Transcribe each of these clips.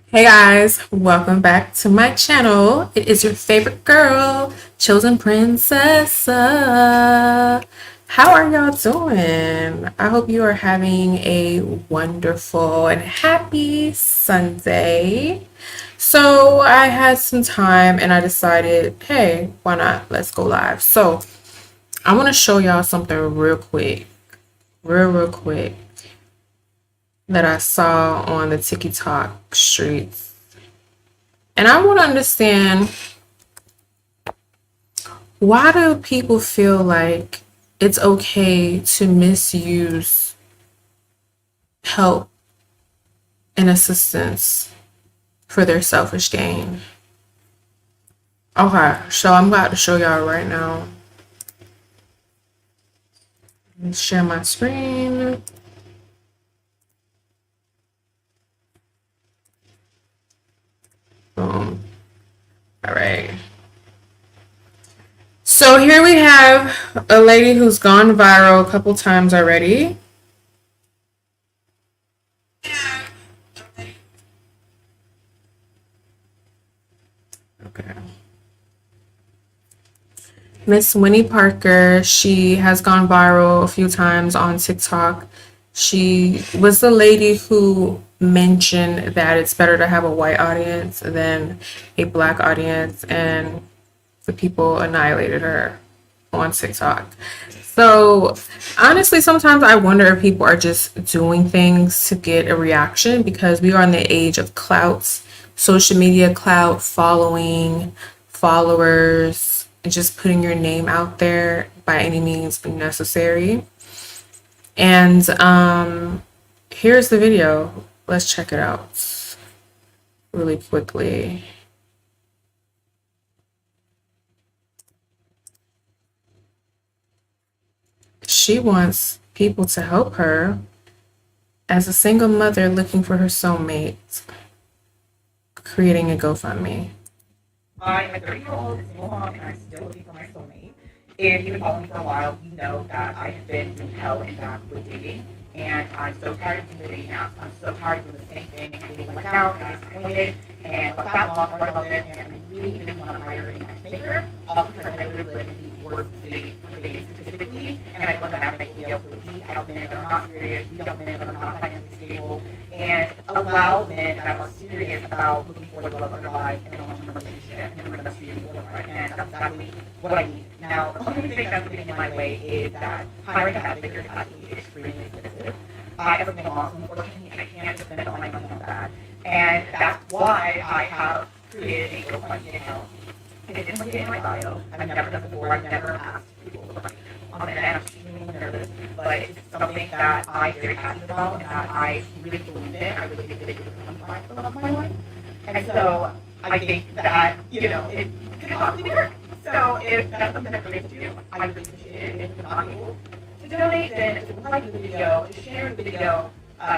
Hey guys, welcome back to my channel. It is your favorite girl, Chosen Princess. How are y'all doing? I hope you are having a wonderful and happy Sunday. So I had some time and I decided, hey, why not? Let's go live. So I want to show y'all something real quick, real quick that I saw on the TikTok streets. And I want to understand, why do people feel like it's okay to misuse help and assistance for their selfish gain? Okay, so I'm about to show y'all right now. Let's share my screen. Boom. All right. So here we have a lady who's gone viral a couple times already. Okay. Miss Winnie Parker, she has gone viral a few times on TikTok. She was the lady who mentioned that it's better to have a white audience than a black audience, and the people annihilated her on TikTok. So honestly, sometimes I wonder if people are just doing things to get a reaction, because we are in the age of clout, social media clout, following, followers, and just putting your name out there by any means necessary. And here's the video. Let's check it out really quickly. She wants people to help her as a single mother looking for her soulmate, creating a GoFundMe. I'm a 30-year-old single mom and I'm still looking for my soulmate. If you've been following me for a while, you know that I've been through hell and back with dating. And I'm so tired of doing dating apps. I'm so tired of doing the same thing and getting let out and disappointed and what that long part of it. And I really, really want to hire a matchmaker because I really live in the worst city for dating specifically. And I want to have an idea for weed out men that are not serious, weed out men that are not financially stable, and allow men that are serious about looking for the love of their life and a long-term relationship and we're going to see the boyfriend. And that's exactly what I need. Now, the only thing that's getting in my way is that hiring a hat figure is actually extremely expensive. Everything else, unfortunately, I can't spend all my money on that. And that's why I have created a GoFundMe account. It is linked in my bio. I've never done it before. I've never asked people for money on the internet. I'm extremely nervous, but it's something that I'm very passionate about and that I really believe in. I really think that it could become the love of my life. And so I think that, it could possibly work. So if that's something that relates to you, I really appreciate it. If you're not able to donate, then just like the video, to share the video,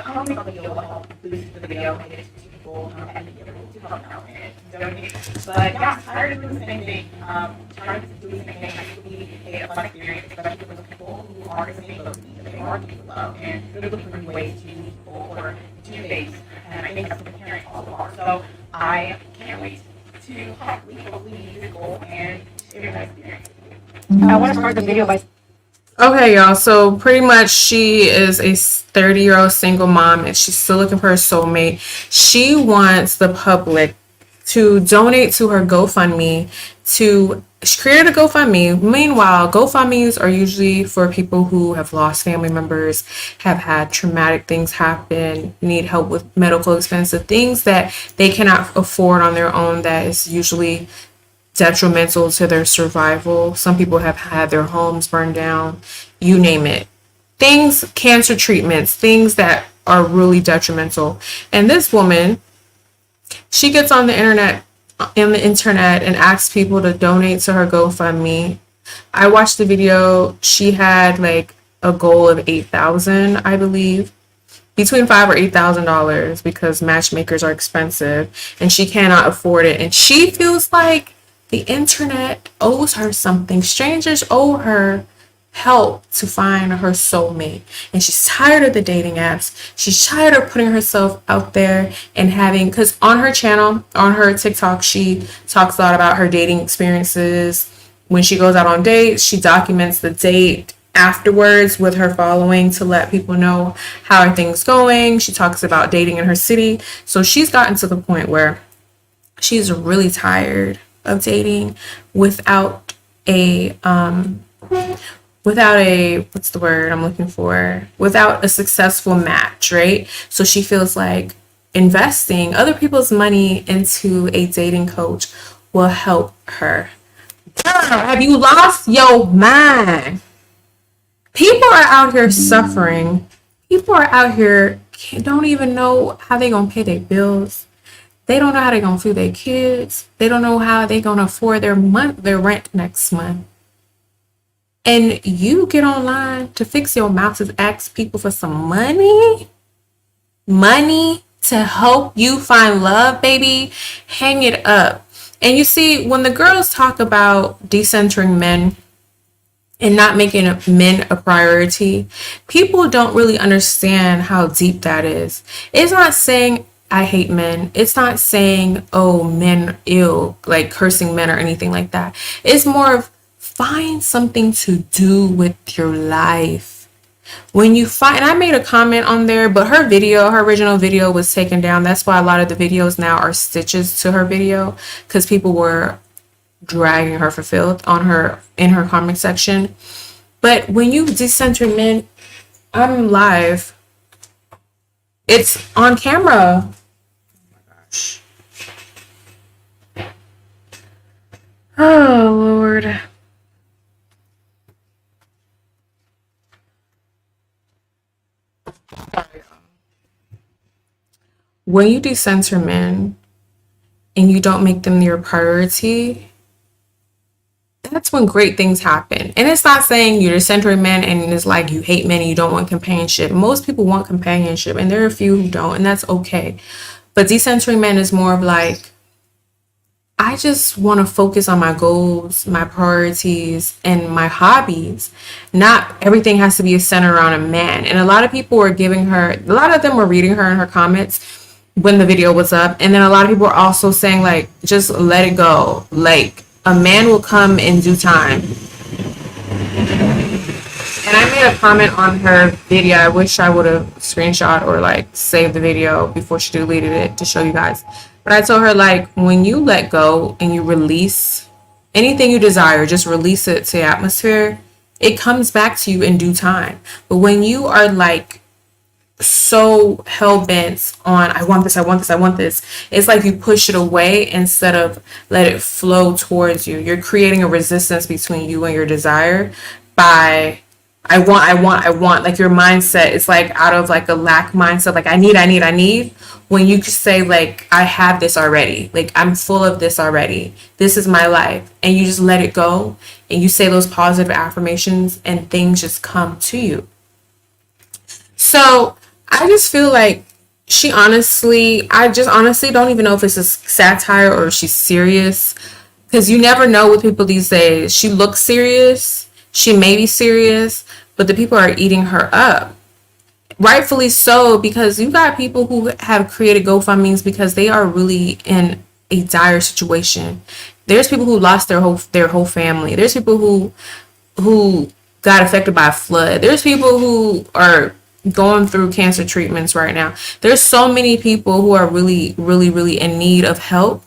comment on the video will help boost the video and get it to people and be able to help out and donate. But yeah, tired of doing the same thing. Tired of doing the same thing. I think it be a fun experience, especially for those people who are in the same boat as me, that they are looking for love and they're looking for new ways to meet people or to dates. And I think that's what the parents also are. So I can't wait to hopefully meet this goal and share that experience. I want to start the video by Okay, y'all. So pretty much she is a 30-year-old single mom and she's still looking for a soulmate. She wants the public to donate to her GoFundMe. She created a GoFundMe. Meanwhile, GoFundMes are usually for people who have lost family members, have had traumatic things happen, need help with medical expenses, things that they cannot afford on their own, that is usually detrimental to their survival. Some people have had their homes burned down, you name it. Things, cancer treatments, things that are really detrimental. And this woman, she gets on the internet and asks people to donate to her GoFundMe. I watched the video. She had like a goal of 8,000, I believe. Between $5,000 or $8,000, because matchmakers are expensive and she cannot afford it. And she feels like the internet owes her something. Strangers owe her help to find her soulmate. And she's tired of the dating apps. She's tired of putting herself out there and having, because on her channel, on her TikTok, she talks a lot about her dating experiences. When she goes out on dates, she documents the date afterwards with her following to let people know how are things going. She talks about dating in her city. So she's gotten to the point where she's really tired of dating without a what's the word I'm looking for, without a successful match, right? So she feels like investing other people's money into a dating coach will help her. Girl, have you lost your mind? People are out here suffering. People are out here don't even know how they gonna pay their bills. They don't know how they're gonna feed their kids. They don't know how they're gonna afford their rent next month. And you get online to fix your mouth to ask people for some money to help you find love, baby. Hang it up. And you see, when the girls talk about decentering men and not making men a priority, people don't really understand how deep that is. It's not saying I hate men. It's not saying, oh, men ill, like cursing men or anything like that. It's more of find something to do with your life. When you find, and I made a comment on there, but her original video was taken down. That's why a lot of the videos now are stitches to her video, because people were dragging her for filth on her in her comment section. But when you decenter men, I'm live. It's on camera. Oh my gosh. Oh Lord. When you decenter men and you don't make them your priority, that's when great things happen. And it's not saying you're decentering men and it's like you hate men and you don't want companionship. Most people want companionship, and there are a few who don't, and that's okay. But decentering men is more of like, I just want to focus on my goals, my priorities, and my hobbies. Not everything has to be centered around a man. And a lot of people were giving her, a lot of them were reading her in her comments when the video was up. And then a lot of people were also saying, like, just let it go. Like, a man will come in due time. And I made a comment on her video. I wish I would have screenshot or like saved the video before she deleted it to show you guys. But I told her, like, when you let go and you release anything you desire, just release it to the atmosphere, it comes back to you in due time. But when you are like so hell-bent on, I want this, I want this, I want this, it's like you push it away instead of let it flow towards you. You're creating a resistance between you and your desire by I want, like your mindset is like out of like a lack mindset, like I need. When you could say like, I have this already, like I'm full of this already. This is my life. And you just let it go and you say those positive affirmations and things just come to you. So I just feel like I just honestly don't even know if it's a satire or if she's serious. Because you never know with people these days. She looks serious. She may be serious, but the people are eating her up. Rightfully so, because you got people who have created GoFundMes because they are really in a dire situation. There's people who lost their whole family. There's people who got affected by a flood. There's people who are going through cancer treatments right now. There's so many people who are really, really, really in need of help.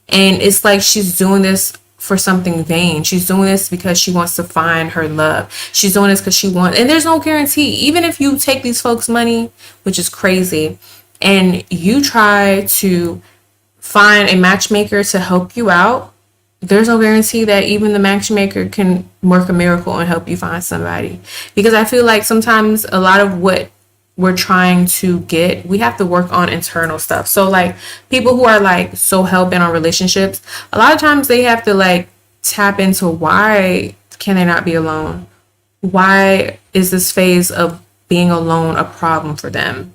And it's like she's doing this for something vain. She's doing this because she wants to find her love. She's doing this because she wants, and there's no guarantee. Even if you take these folks' money, which is crazy, and you try to find a matchmaker to help you out, there's no guarantee that even the matchmaker can work a miracle and help you find somebody. Because I feel like sometimes a lot of what we're trying to get, we have to work on internal stuff. So like people who are like so hell-bent on relationships, a lot of times they have to like tap into why can they not be alone? Why is this phase of being alone a problem for them?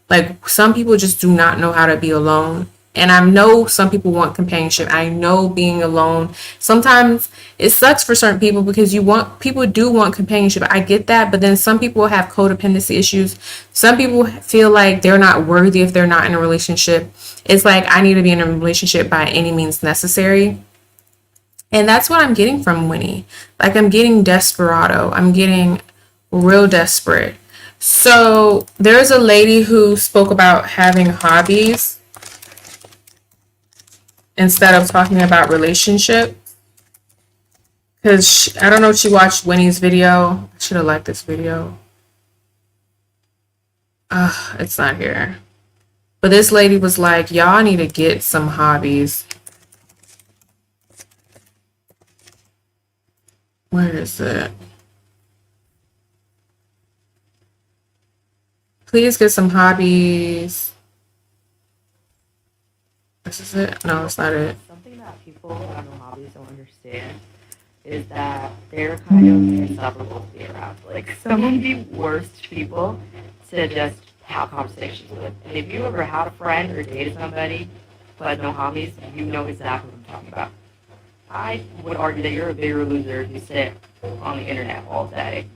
Like some people just do not know how to be alone. And I know some people want companionship. I know being alone. Sometimes it sucks for certain people because people do want companionship. I get that, but then some people have codependency issues. Some people feel like they're not worthy if they're not in a relationship. It's like I need to be in a relationship by any means necessary. And that's what I'm getting from Winnie. Like I'm getting desperado. I'm getting real desperate. So there's a lady who spoke about having hobbies instead of talking about relationship. Because I don't know if she watched Winnie's video. I should have liked this video. It's not here. But this lady was like, y'all need to get some hobbies. Where is it? Please get some hobbies. This is it? No, it's not it. Something that people who have no hobbies don't understand is that they're kind of insufferable to be around. Like some of the worst people to just have conversations with. And if you ever had a friend or dated somebody who had no hobbies, you know exactly what I'm talking about. I would argue that you're a bigger loser if you sit on the internet all day,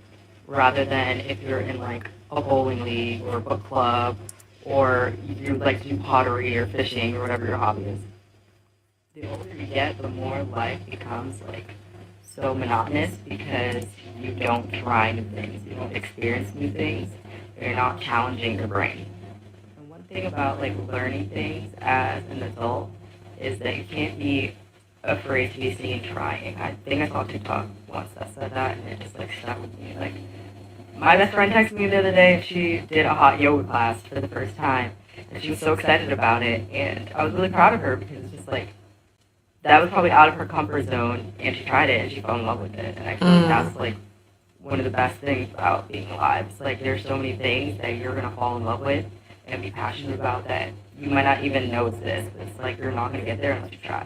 rather than if you're in like a bowling league or a book club, or you like to do pottery or fishing or whatever your hobby is. The older you get, the more life becomes like so monotonous because you don't try new things, you don't experience new things, you're not challenging your brain. And one thing about like learning things as an adult is that you can't be afraid to be seen trying. I think I saw TikTok once that said that, and it just like stuck with me. Like my best friend texted me the other day. She did a hot yoga class for the first time, and she was so excited about it. And I was really proud of her because it's just like that was probably out of her comfort zone, and she tried it and she fell in love with it. And I feel like that's like one of the best things about being alive. It's like there's so many things that you're gonna fall in love with and be passionate about that you might not even know exist. It's like you're not gonna get there unless you try.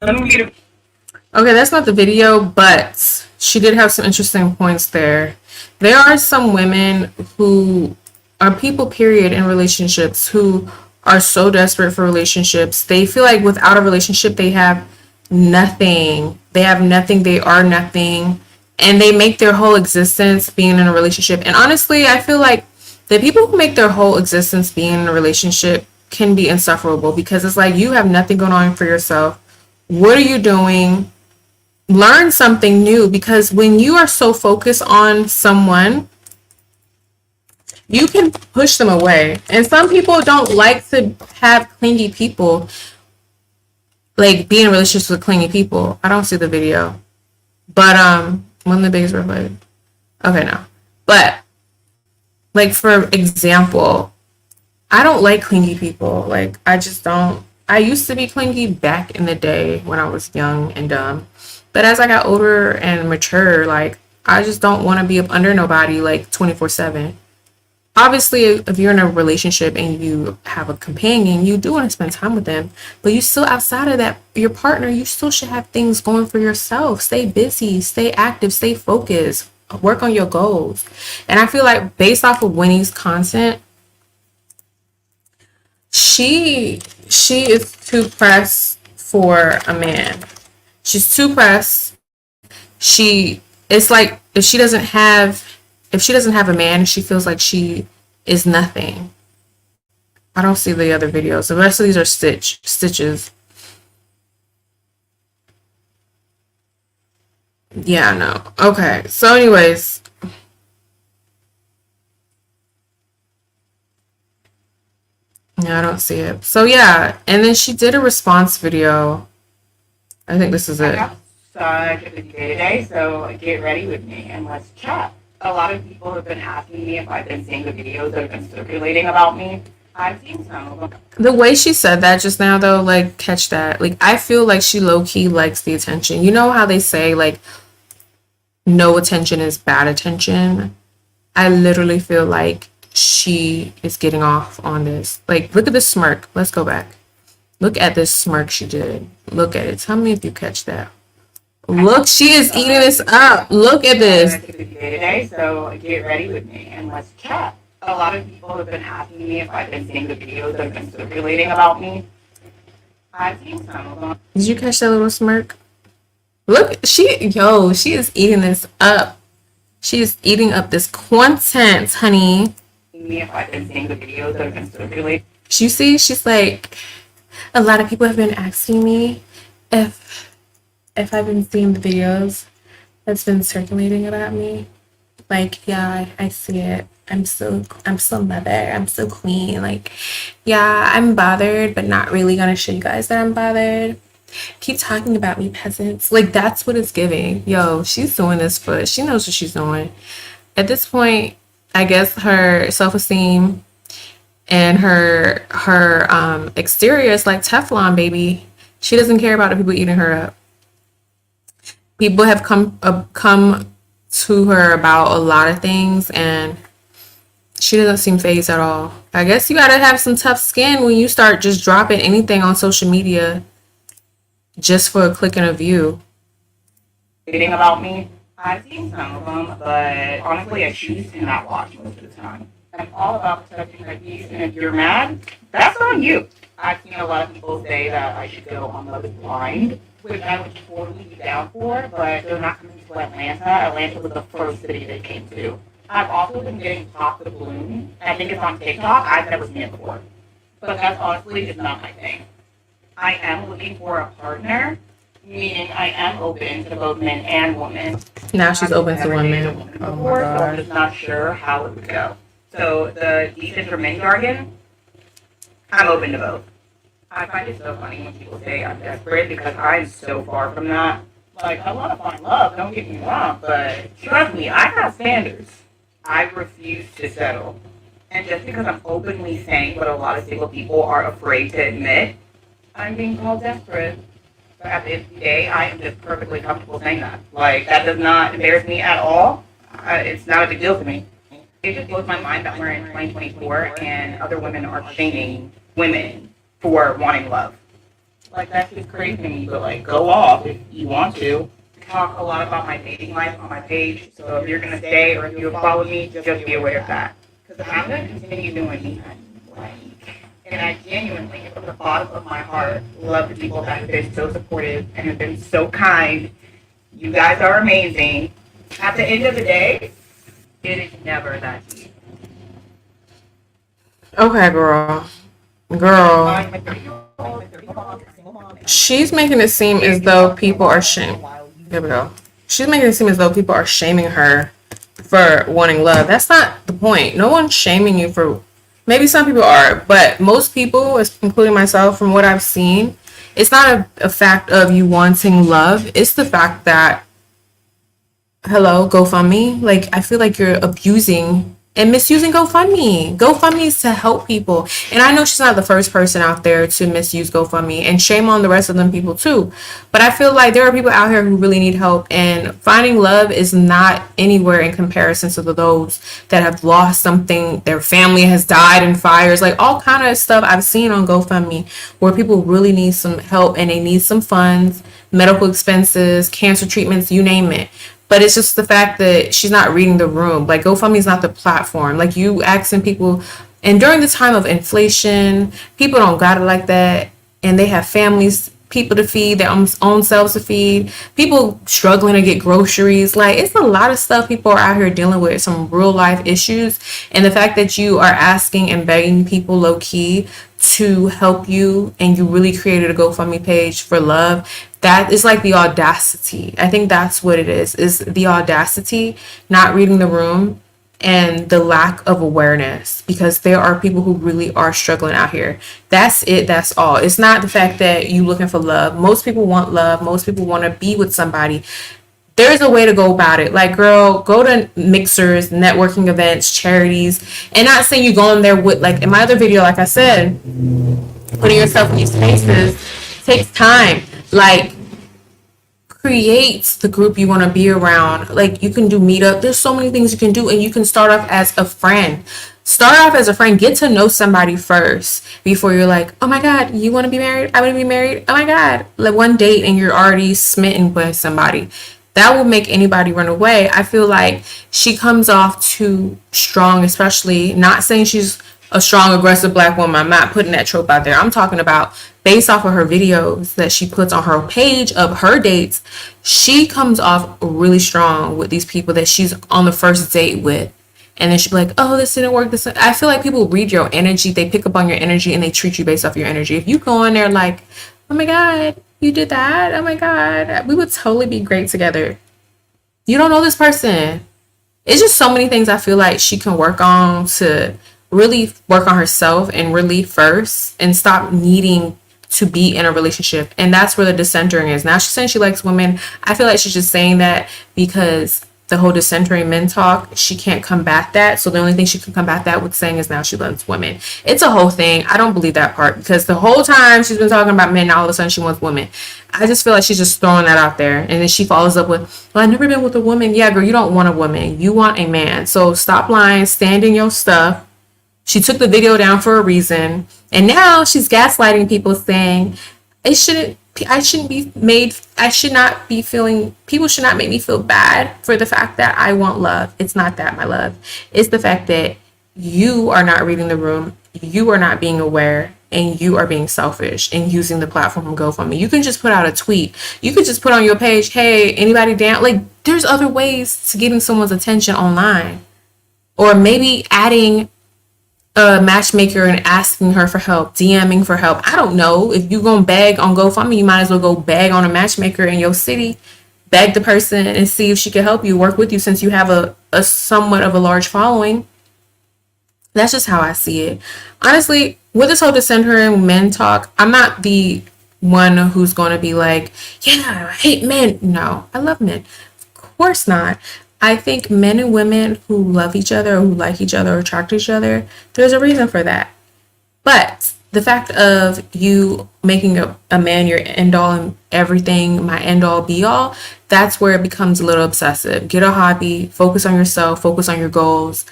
Okay, that's not the video, but she did have some interesting points there. There are some women who are people, period, in relationships who are so desperate for relationships. They feel like without a relationship, they have nothing. They have nothing. They are nothing. And they make their whole existence being in a relationship. And honestly, I feel like the people who make their whole existence being in a relationship can be insufferable because it's like you have nothing going on for yourself. What are you doing? Learn something new, because when you are so focused on someone, you can push them away. And some people don't like to have clingy people, like be in relationships with clingy people. I don't see the video. But one of the biggest red flags. Okay, no. But like for example, I don't like clingy people. Like I just don't. I used to be clingy back in the day when I was young and dumb. But as I got older and mature, like I just don't want to be up under nobody like 24/7. Obviously, if you're in a relationship and you have a companion, you do want to spend time with them. But you still, outside of that, your partner, you still should have things going for yourself. Stay busy, stay active, stay focused, work on your goals. And I feel like based off of Winnie's content, she is too pressed for a man. She's too pressed. It's like if she doesn't have a man, she feels like she is nothing. I don't see the other videos. The rest of these are stitches. Yeah, no. Okay. So anyways, yeah, I don't see it. So yeah, and then she did a response video. I think this is I it. have such a busy day today, so get ready with me and let's chat. A lot of people have been asking me if I've been seeing the videos that have been circulating about me. I've seen some of them. The way she said that just now, though, like, catch that. Like, I feel like she low-key likes the attention. You know how they say, like, no attention is bad attention? I literally feel like she is getting off on this. Like, look at this smirk. Let's go back. Look at this smirk she did. Look at it. Tell me if you catch that. Look, she is eating this up. Look at this. Today, so get ready with me and let's chat. A lot of people have been asking me if I've been seeing the videos that have been circulating about me. I've seen some of them. Did you catch that little smirk? Look, she is eating this up. She is eating up this content, honey. Me if I've been seeing the videos that have been circulating. You see, she's like, a lot of people have been asking me if I've been seeing the videos that's been circulating about me. Like, yeah, I see it. I'm so mother. I'm so queen. Like, yeah, I'm bothered, but not really gonna show you guys that I'm bothered. Keep talking about me, peasants. Like, that's what it's giving. Yo, she's doing this for, she knows what she's doing. At this point, I guess her self-esteem and her exterior is like Teflon, baby. She doesn't care about the people eating her up. People have come to her about a lot of things, and she doesn't seem phased at all. I guess you gotta have some tough skin when you start just dropping anything on social media just for a click and a view. Reading about me. I've seen some of them, but honestly, I choose to not watch most of the time. I'm all about protecting my peace, and if you're mad, that's on you. I've seen a lot of people say that I should go on Love is Blind, which I would totally be down for, but they're not coming to Atlanta. Atlanta was the first city they came to. I've also been getting Pop the Balloon. I think it's on TikTok. I've never seen it before. But that's honestly just not my thing. I am looking for a partner, meaning I am open to both men and women. Now she's open to women. Oh my So I'm god. just not sure how it would go. So the Decentering jargon, I'm open to both. I find it so funny when people say I'm desperate because I'm so far from that. Like, I want to find love, don't get me wrong, but trust me, I have standards. I refuse to settle. And just because I'm openly saying what a lot of single people are afraid to admit, I'm being called desperate. But at the end of the day, I am just perfectly comfortable saying that. Like, that does not embarrass me at all. It's not a big deal to me. It just blows my mind that we're in 2024 and other women are shaming women for wanting love. Like, that's just crazy to me, but like, go off if you want to. I talk a lot about my dating life on my page, so if you're gonna stay or if you follow me, just be aware of that. Because I'm gonna continue doing me. Like, and I genuinely, from the bottom of my heart, love the people that have been so supportive and have been so kind. You guys are amazing. At the end of the day, it is never that deep. Okay, girl. She's making it seem as though people are shaming. There we go. She's making it seem as though people are shaming her for wanting love. That's not the point. No one's shaming you for. Maybe some people are, but most people, including myself, from what I've seen, it's not a fact of you wanting love. It's the fact that, hello, GoFundMe. Like, I feel like you're abusing and misusing GoFundMe. GoFundMe is to help people. And I know she's not the first person out there to misuse GoFundMe, and shame on the rest of them people too. But I feel like there are people out here who really need help, and finding love is not anywhere in comparison to those that have lost something. Their family has died in fires, like all kind of stuff I've seen on GoFundMe where people really need some help and they need some funds, medical expenses, cancer treatments, you name it. But it's just the fact that she's not reading the room. Like, GoFundMe is not the platform. Like, you asking people, and during the time of inflation, people don't got it like that. And they have families, people to feed, their own selves to feed, people struggling to get groceries. Like, it's a lot of stuff people are out here dealing with, some real life issues. And the fact that you are asking and begging people low key to help you, and you really created a GoFundMe page for love, that is like the audacity. I think that's what it is the audacity, not reading the room, and the lack of awareness, because there are people who really are struggling out here. That's it. That's all. It's not the fact that you looking for love. Most people want love. Most people want to be with somebody. There's a way to go about it. Like, girl, go to mixers, networking events, charities, and not saying you go in there with, like in my other video, like I said, putting yourself in these spaces takes time. Like, create the group you want to be around. Like, you can do meetup. There's so many things you can do, and you can start off as a friend. Start off as a friend. Get to know somebody first before you're like, oh my god, you want to be married? I want to be married. Oh my god, like one date and you're already smitten by somebody. that will make anybody run away. I feel like she comes off too strong, especially not saying she's a strong, aggressive black woman. I'm not putting that trope out there. I'm talking about based off of her videos that she puts on her page of her dates. She comes off really strong with these people that she's on the first date with. And then she'd be like, oh, this didn't work. I feel like people read your energy. They pick up on your energy and they treat you based off your energy. If you go in there like, oh my God, you did that. Oh my God, we would totally be great together. You don't know this person. It's just so many things I feel like she can work on to really work on herself and really first and stop needing to be in a relationship. And that's where the decentering is. Now she's saying she likes women. I feel like she's just saying that because the whole decentering men talk, she can't combat that. So the only thing she can combat that with saying is now she loves women. It's a whole thing. I don't believe that part because the whole time she's been talking about men, all of a sudden she wants women. I just feel like she's just throwing that out there. And then she follows up with, well, I've never been with a woman. Yeah, girl, you don't want a woman. You want a man. So stop lying, stand in your stuff. She took the video down for a reason. And now she's gaslighting people saying I should not be feeling, people should not make me feel bad for the fact that I want love. It's not that, my love. It's the fact that you are not reading the room, you are not being aware, and you are being selfish and using the platform of GoFundMe. You can just put out a tweet. You could just put on your page, hey, anybody down? Like, there's other ways to getting someone's attention online. Or maybe adding a matchmaker and asking her for help, DMing for help. I don't know. If you're going to beg on GoFundMe, you might as well go beg on a matchmaker in your city. Beg the person and see if she can help you, work with you since you have a somewhat of a large following. That's just how I see it. Honestly, with this whole decentering men talk, I'm not the one who's going to be like, yeah, I hate men. No, I love men. Of course not. I think men and women who love each other, or who like each other, or attract each other, there's a reason for that. But the fact of you making a man your end all and everything, my end all be all, that's where it becomes a little obsessive. Get a hobby, focus on yourself, focus on your goals.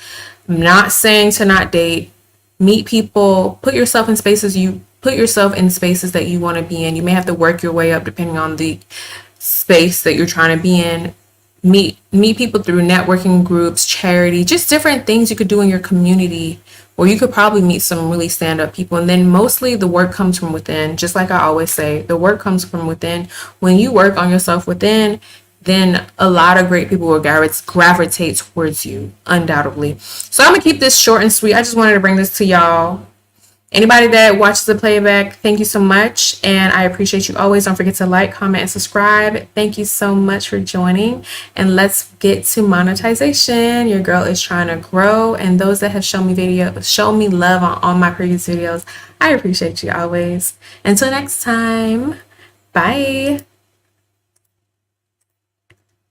I'm not saying to not date. Meet people, put yourself in spaces that you want to be in. You may have to work your way up depending on the space that you're trying to be in. Meet people through networking groups, charity, just different things you could do in your community, or you could probably meet some really stand-up people. And then mostly the work comes from within. Just like I always say, the work comes from within. When you work on yourself within, then a lot of great people will gravitate towards you, undoubtedly. So I'm gonna keep this short and sweet. I just wanted to bring this to y'all. Anybody that watches the playback, thank you so much. And I appreciate you always. Don't forget to like, comment, and subscribe. Thank you so much for joining. And let's get to monetization. Your girl is trying to grow. And those that have shown me love on all my previous videos, I appreciate you always. Until next time, bye.